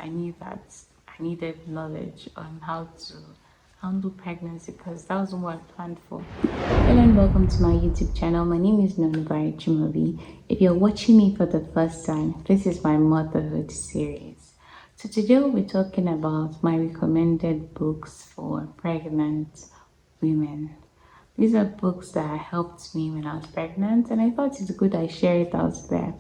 I knew that I needed knowledge on how to handle pregnancy because that was what I planned for. Hello and welcome to my YouTube channel. My name is Nonubari Chimobi. If you're watching me for the first time, this is my motherhood series. So today we'll be talking about my recommended books for pregnant women. These are books that helped me when I was pregnant, and I thought it's good I share it out there.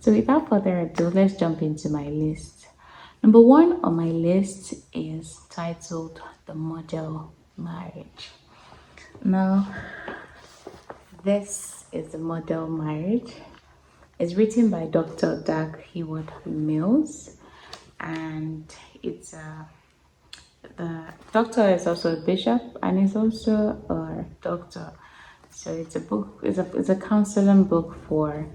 So without further ado, let's jump into my list. Number one on my list is titled The Model Marriage. Now, this is The Model Marriage. It's written by Dr. Doug Heward Mills, and it's the doctor is also a bishop and is also a doctor. So it's a book, it's a counseling book for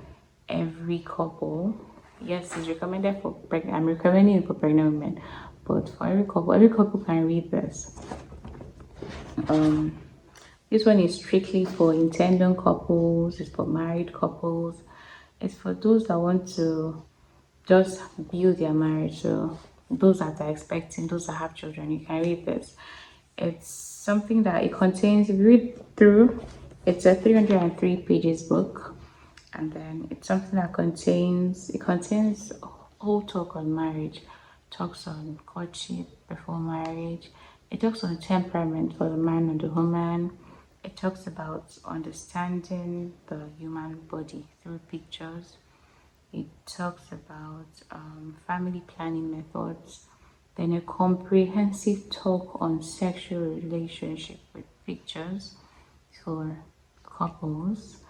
every couple. Yes, it's recommended for pregnant. I'm recommending it for pregnant women, but for every couple can read this. This one is strictly for intending couples. It's for married couples. It's for those that want to just build their marriage. So those that are expecting, those that have children, you can read this. It's something that it contains. If you read through, it's a 303 pages book, and then it's something that contains whole talk on marriage, talks on courtship before marriage, it talks on temperament for the man and the woman, it talks about understanding the human body through pictures, it talks about family planning methods, then a comprehensive talk on sexual relationship with pictures for couples.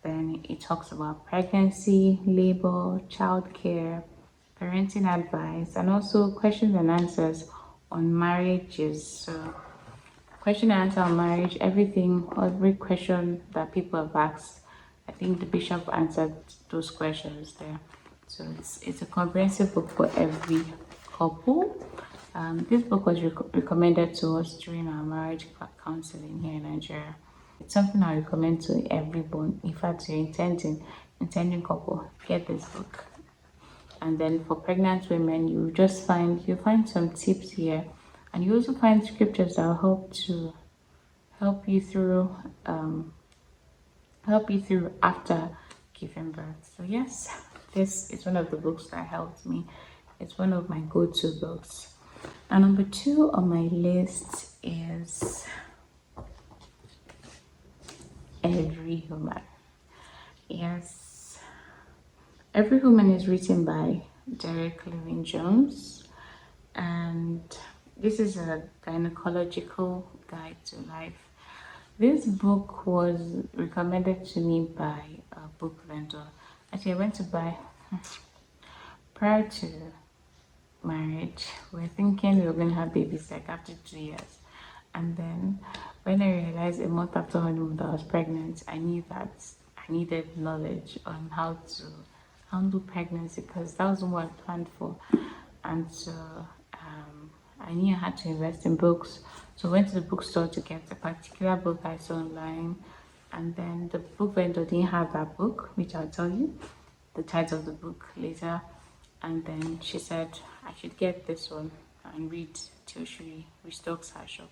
Then it talks about pregnancy, labor, childcare, parenting advice, and also questions and answers on marriages. So question and answer on marriage, every question that people have asked. I think the bishop answered those questions there. So it's a comprehensive book for every couple. This book was recommended to us during our marriage counseling here in Nigeria. It's something I recommend to everyone. In fact, you're intending couple, get this book. And then for pregnant women, you find some tips here, and you also find scriptures that will help you through after giving birth. So yes, this is one of the books that helped me. It's one of my go-to books. And number two on my list is Every Woman. Yes, Every Woman is written by Derek Lewin Jones, and this is a gynecological guide to life. This book was recommended to me by a book vendor. Actually, I went to buy prior to marriage. We were thinking we were going to have babies like after 2 years, and then when I realized a month after honeymoon that I was pregnant, I knew that I needed knowledge on how to handle pregnancy because that wasn't what I planned for. And so I knew I had to invest in books. So I went to the bookstore to get a particular book I saw online. And then the book vendor didn't have that book, which I'll tell you the title of the book later. And then she said I should get this one and read till she restocks her shop.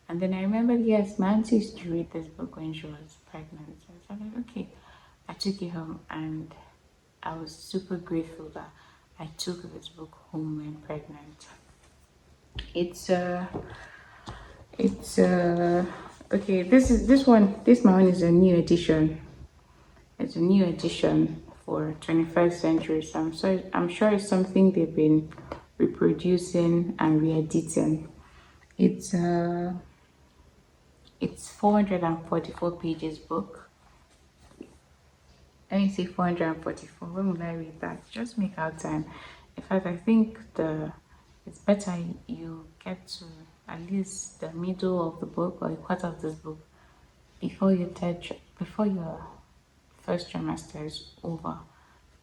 And then I remembered, yes, my auntie used to read this book when she was pregnant. So I was like, okay. I took it home and I was super grateful that I took this book home when pregnant. Okay, this my one is a new edition. It's a new edition for 21st century. So I'm sure it's something they've been reproducing and re-editing. It's 444 pages book. Let me say 444. When will I read that? Just make out time. In fact, I think it's better you get to at least the middle of the book or a quarter of this book before your first trimester is over.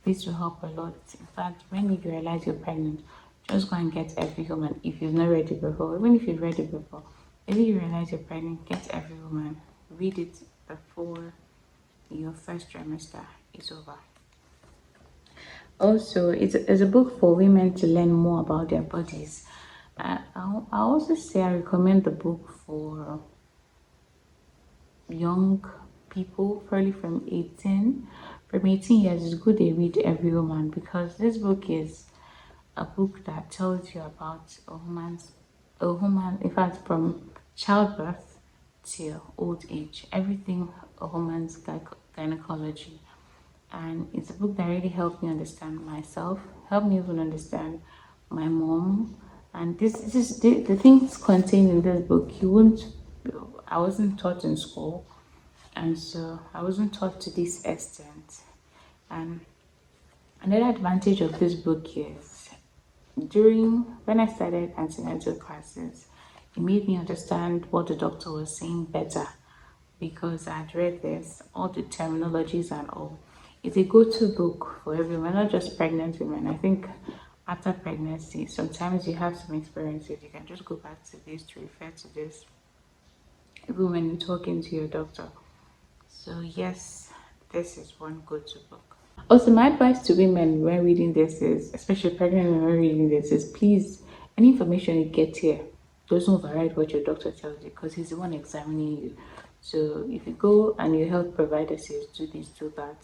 This will help a lot. In fact, when you realize you're pregnant, just go and get Every Woman if you've not read it before. Even if you've read it before, if you realize you're pregnant, get Every Woman. Read it before your first trimester is over. Also, it's a book for women to learn more about their bodies. I also say I recommend the book for young people, probably from 18. From 18 years, it's good they read Every Woman, because this book is a book that tells you about a woman, in fact, from childbirth till old age, everything a woman's gynecology. And it's a book that really helped me understand myself, helped me even understand my mom. And this is the things contained in this book. I wasn't taught in school, and so I wasn't taught to this extent. And another advantage of this book is during when I started antenatal classes, it made me understand what the doctor was saying better, because I'd read this, all the terminologies and all. It's a go-to book for everyone, not just pregnant women. I think after pregnancy, sometimes you have some experiences. You can just go back to this to refer to this, even when you're talking to your doctor. So yes, this is one go-to book. Also, my advice to women when reading this is, especially pregnant women when reading this, is please, any information you get here, don't override what your doctor tells you, because he's the one examining you. So if you go and your health provider says do this, do that,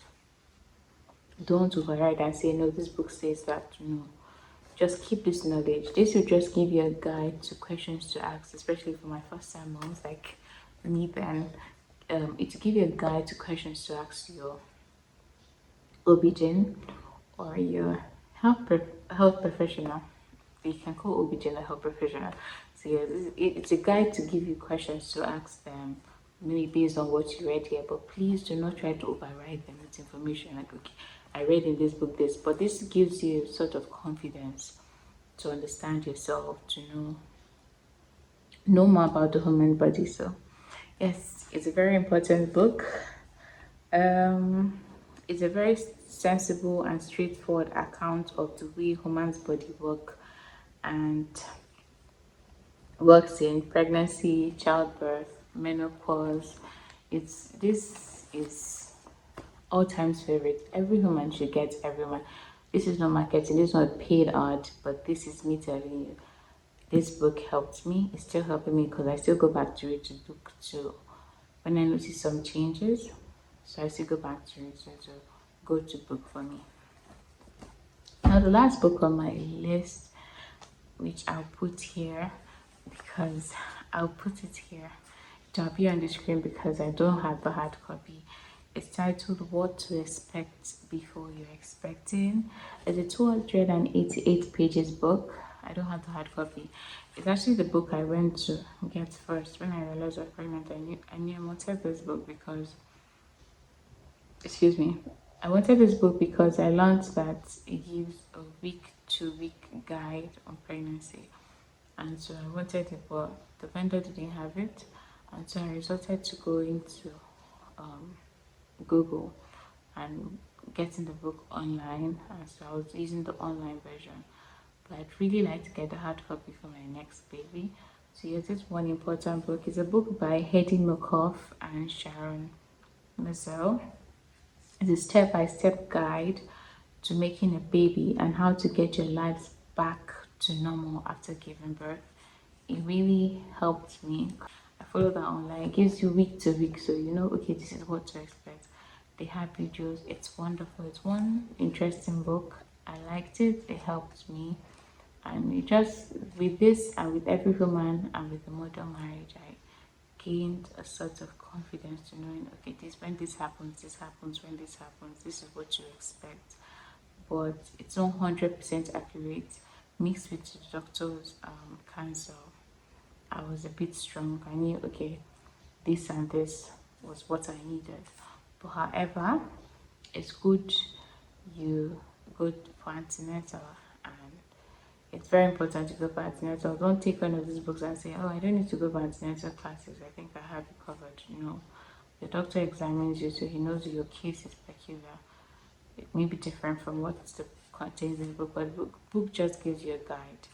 don't override and say no, this book says that. No, just keep this knowledge. This will just give you a guide to questions to ask, especially for my first time moms like me. Then it will give you a guide to questions to ask your OB-GYN or your health professional. You can call OB-GYN a health professional. So yeah, it's a guide to give you questions to ask them, maybe based on what you read here. But please do not try to override them with information like, okay, I read in this book this, but this gives you sort of confidence to understand yourself, to know more about the human body. So yes, it's a very important book. Um, it's a very sensible and straightforward account of the way human's body and works in pregnancy, childbirth, menopause. This is all times favorite. Every human should get everyone. This is not marketing, this is not paid art, but this is me telling you. This book helped me. It's still helping me because I still go back to read the book too when I notice some changes. So I still go back to it. So it's a go-to book for me. Now the last book on my list, which I'll put here because I'll put it here to appear on the screen because I don't have the hard copy. It's titled What to Expect Before You're Expecting. It's a 288 pages book. I don't have the hard copy. It's actually the book I went to get first when I realized I was pregnant. I knew I wanted this book because, excuse me, I wanted this book because I learned that it gives a week to week guide on pregnancy, and so I wanted it, but the vendor didn't have it, and so I resorted to going to um, Google and getting the book online, and so I was using the online version. But I'd really like to get the hard copy for my next baby. So yes, this one important book is a book by Hedy Milkoff and Sharon Mazel. It's a step-by-step guide to making a baby and how to get your lives back to normal after giving birth. It really helped me. I follow that online. It gives you week to week, so you know, okay, this is what to expect. They have videos. It's wonderful. It's one interesting book. I liked it. It helped me. And it just, with this and with Every Woman and with the modern marriage, I gained a sort of confidence to knowing, okay, when this happens, when this happens, this is what you expect. But it's not 100% accurate. Mixed with the doctor's counsel, I was a bit strong. I knew, okay, this and this was what I needed. But however, it's good you go for antenatal, and it's very important to go for antenatal. Don't take one of these books and say, oh, I don't need to go for antenatal classes. I think I have it covered. No, the doctor examines you, so he knows your case is peculiar. It may be different from what the contains in the book, but the book just gives you a guide.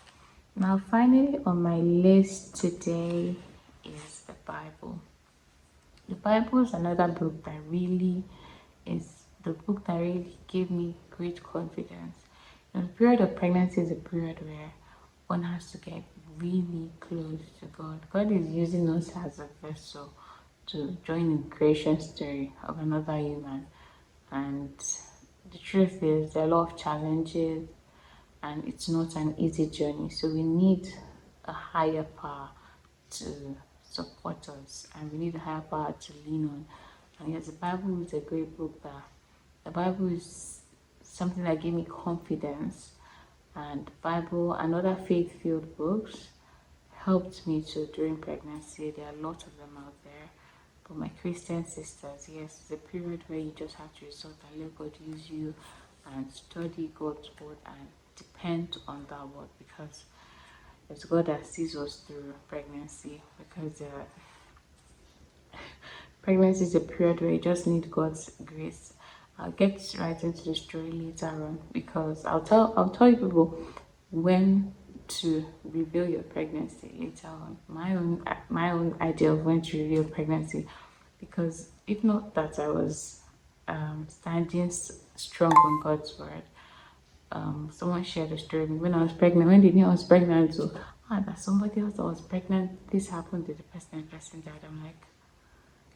Now, finally, on my list today is the Bible. The Bible is another book that really is the book that really gave me great confidence. The period of pregnancy is a period where one has to get really close to God. God is using us as a vessel to join in creation story of another human. And the truth is there are a lot of challenges and it's not an easy journey. So we need a higher power to support us and we need a higher power to lean on. And yes, the Bible is a great book that the Bible is something that gave me confidence, and Bible and other faith-filled books helped me too during pregnancy. There are a lot of them out there. But my Christian sisters, yes, it's a period where you just have to resort and let God use you and study God's word and depend on that word, because it's God that sees us through pregnancy. Because pregnancy is a period where you just need God's grace. I'll get right into the story later on, because I'll tell you people when to reveal your pregnancy later on. My own idea of when to reveal pregnancy, because if not that I was standing strong on God's word. Someone shared a story when I was pregnant. When they knew I was pregnant, so that somebody else that was pregnant, this happened to the person died. I'm like,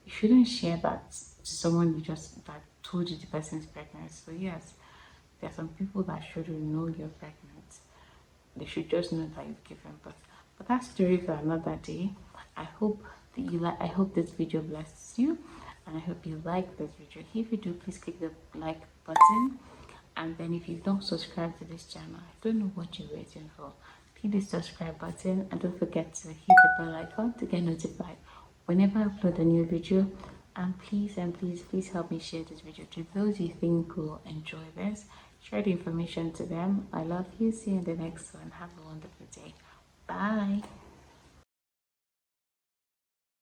you shouldn't share that to someone that told you the person is pregnant. So yes, there are some people that shouldn't know you're pregnant. They should just know that you've given birth. But that's story for another day. I hope I hope this video blesses you, and I hope you like this video. If you do, please click the like button. And then if you've not subscribed to this channel, I don't know what you're waiting for. Hit the subscribe button and don't forget to hit the bell icon to get notified whenever I upload a new video. And please help me share this video to those you think will enjoy this. Share the information to them. I love you. See you in the next one. Have a wonderful day. Bye.